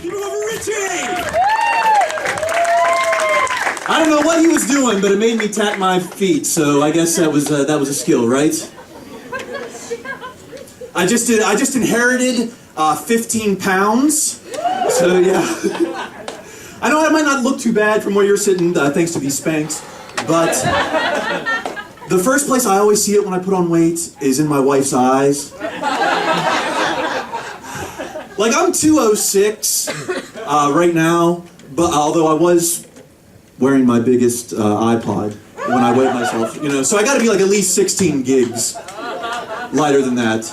Give it up for Richie! I don't know what he was doing, but it made me tap my feet, so I guess that was a skill, right? I just inherited 15 pounds, so yeah. I know I might not look too bad from where you're sitting, thanks to these Spanx, but the first place I always see it when I put on weight is in my wife's eyes. Like, I'm 206 right now, but although I was wearing my biggest iPod when I weighed myself, you know, so I gotta be like at least 16 gigs lighter than that.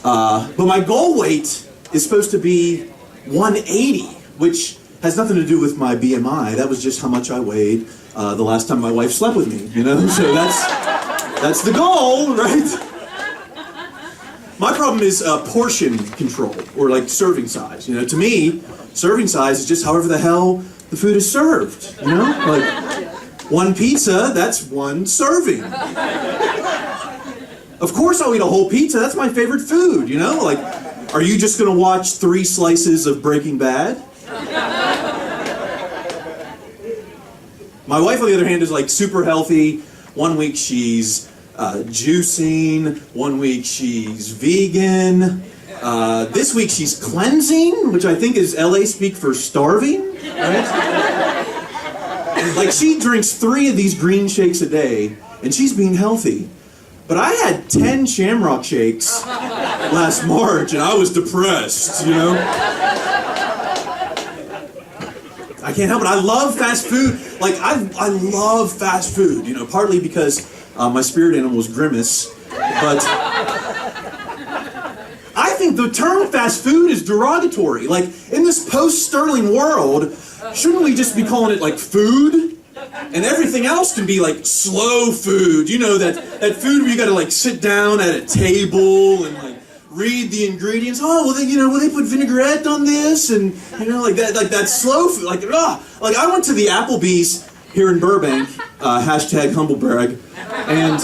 But my goal weight is supposed to be 180, which has nothing to do with my BMI. That was just how much I weighed the last time my wife slept with me, you know? So that's the goal, right? My problem is portion control, or like serving size. You know, to me, serving size is just however the hell the food is served, you know? Like, one pizza, that's one serving. Of course I'll eat a whole pizza, that's my favorite food, you know? Like, are you just gonna watch 3 slices of Breaking Bad? My wife, on the other hand, is like super healthy. One week she's juicing, one week she's vegan, this week she's cleansing, which I think is LA speak for starving, right? Like, she drinks 3 of these green shakes a day, and she's being healthy. But I had 10 Shamrock shakes last March, and I was depressed, you know? I can't help it. I love fast food. Like, I love fast food, you know, partly because my spirit animal was Grimace, but I think the term fast food is derogatory. Like, in this post-Sterling world, shouldn't we just be calling it, like, food? And everything else can be, like, slow food. You know, that food where you gotta, like, sit down at a table and, like, read the ingredients. Oh, well, they put vinaigrette on this, and, you know, like that slow food. Like, like, I went to the Applebee's here in Burbank, hashtag humble brag, and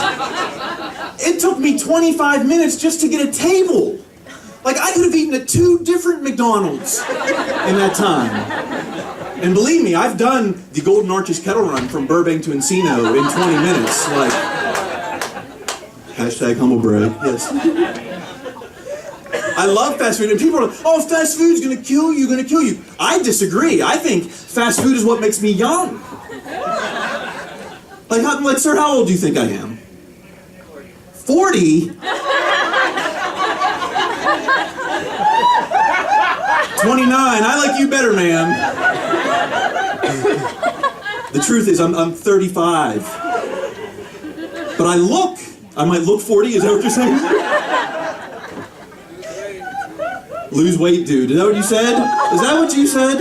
it took me 25 minutes just to get a table. Like, I could have eaten at 2 different McDonald's in that time. And believe me, I've done the Golden Arches kettle run from Burbank to Encino in 20 minutes. Like, hashtag humble brag, yes. I love fast food, and people are like, oh, fast food's gonna kill you. I disagree. I think fast food is what makes me young. Like, sir, how old do you think I am? 40? 29. I like you better, ma'am. The truth is, I'm 35. But I might look 40, is that what you're saying? Lose weight, dude. Is that what you said? Is that what you said?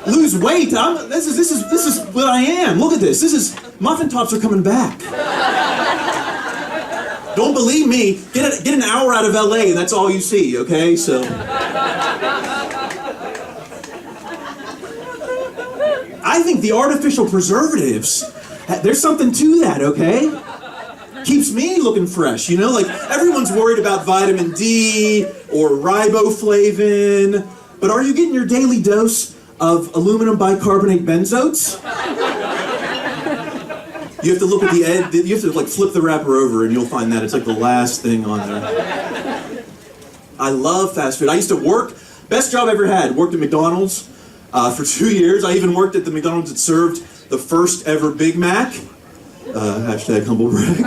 Lose weight? This is what I am. Look at this. Muffin tops are coming back. Don't believe me? Get an hour out of LA and that's all you see, okay? So I think the artificial preservatives, there's something to that, okay? Keeps me looking fresh, you know? Like, everyone's worried about vitamin D or riboflavin, but are you getting your daily dose of aluminum bicarbonate benzoates? You have to look at the end, you have to, like, flip the wrapper over and you'll find that it's like the last thing on there. I love fast food. I used to work, best job I ever had, worked at McDonald's for 2 years. I even worked at the McDonald's that served the first ever Big Mac. Hashtag humble brag.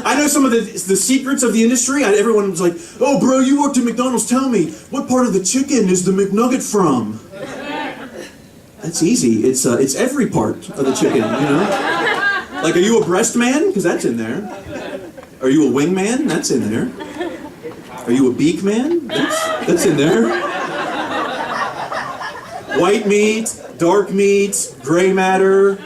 I know some of the secrets of the industry. Everyone was like, oh bro, you worked at McDonald's, tell me, what part of the chicken is the McNugget from? That's easy. It's every part of the chicken, you know? Like, are you a breast man? Because that's in there. Are you a wing man? That's in there. Are you a beak man? That's in there. White meat, dark meat, gray matter.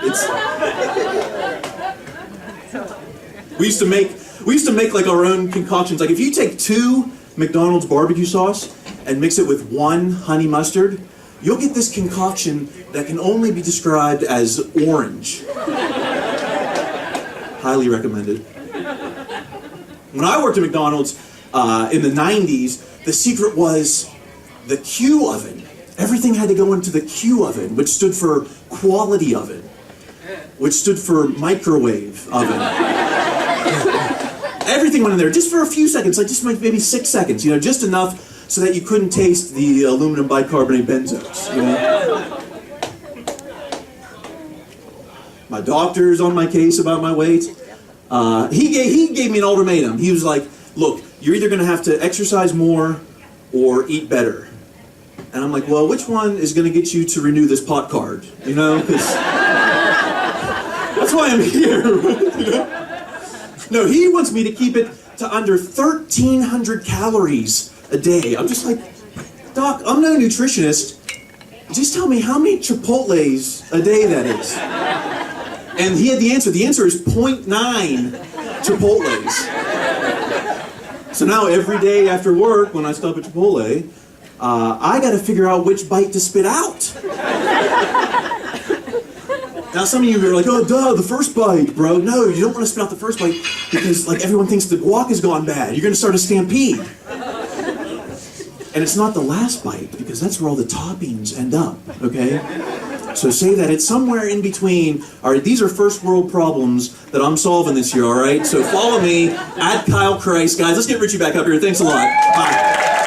We used to make like our own concoctions. Like, if you take 2 McDonald's barbecue sauce and mix it with 1 honey mustard, you'll get this concoction that can only be described as orange. Highly recommended. When I worked at McDonald's, in the 90s, the secret was the Q oven. Everything had to go into the Q oven, which stood for quality oven, which stood for microwave oven. Everything went in there just for a few seconds, like just maybe 6 seconds, just enough so that you couldn't taste the aluminum bicarbonate benzos. My doctor's on my case about my weight. He gave me an ultimatum. He was like, look, you're either going to have to exercise more or eat better. And I'm like, well, which one is going to get you to renew this pot card? Because that's why I'm here. No, he wants me to keep it to under 1,300 calories a day. I'm just like, Doc, I'm no nutritionist. Just tell me how many Chipotles a day that is. And he had the answer. The answer is 0.9 Chipotles. So now every day after work, when I stop at Chipotle, I got to figure out which bite to spit out. Now some of you are like, oh, duh, the first bite, bro. No, you don't want to spit out the first bite because everyone thinks the guac has gone bad. You're going to start a stampede. And it's not the last bite because that's where all the toppings end up, okay? So say that it's somewhere in between. All right, these are first world problems that I'm solving this year, all right? So follow me at Kyle Chrise. Guys, let's get Richie back up here. Thanks a lot. Bye.